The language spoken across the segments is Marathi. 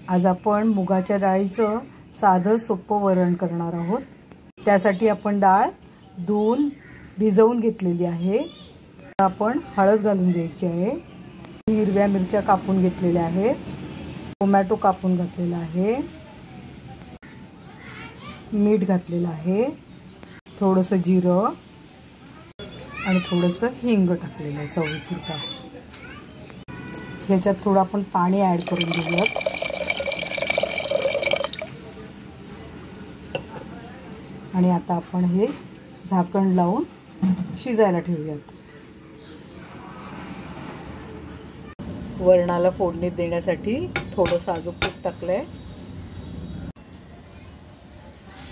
आज आपण मुगाच्या डाळीचं साधं सोपं वरण करणार आहोत। त्यासाठी आपण डाळ धुवून भिजवून घेतलेली आहे। आपण हळद घालून द्यायची आहे। हिरव्या मिरच्या कापून घेतलेल्या आहेत। टोमॅटो कापून घातलेला आहे। मीठ घातलेलं आहे। थोडंसं जिरं आणि थोडंसं हिंग टाकलेलं आहे चवीपुरता। ह्याच्यात थोडं आपण पाणी ॲड करून घेऊयात। आणि आता आपण हे झाकण लावून शिजायला ठेवूयात। वरणाला फोडणी देण्यासाठी थोडं साजूक तूप टाकलंय,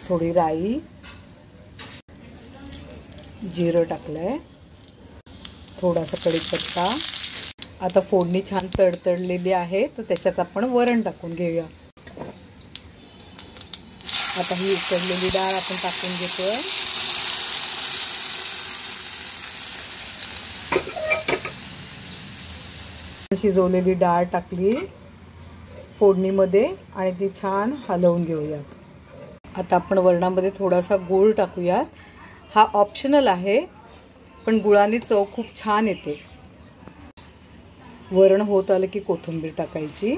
थोडी राई, जिरं टाकलंय, थोडासा कढीपत्ता। आता फोडणी छान तडतडलेली आहे तर त्याच्यात आपण वरण टाकून घेऊया। आता ही उकडलेली डाळ आपण टाकून घेतोय। शिजवलेली डाळ टाकली फोडणीमध्ये आणि ती छान हलवून घेऊयात। आता आपण वरणामध्ये थोडासा गूळ टाकूयात। हा ऑप्शनल आहे पण गुळाने चव खूप छान येते। वरण होत आलं की कोथिंबीर टाकायची।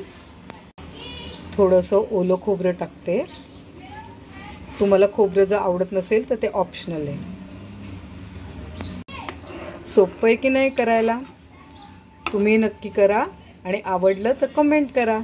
थोडंसं ओलं खोबरं टाकते। तुम्हाला खोबरं जर आवडत नसेल तर ते ऑप्शनल आहे। सोपं आहे की नाही करायला? तुम्ही नक्की करा आणि आवडलं तर कमेंट करा।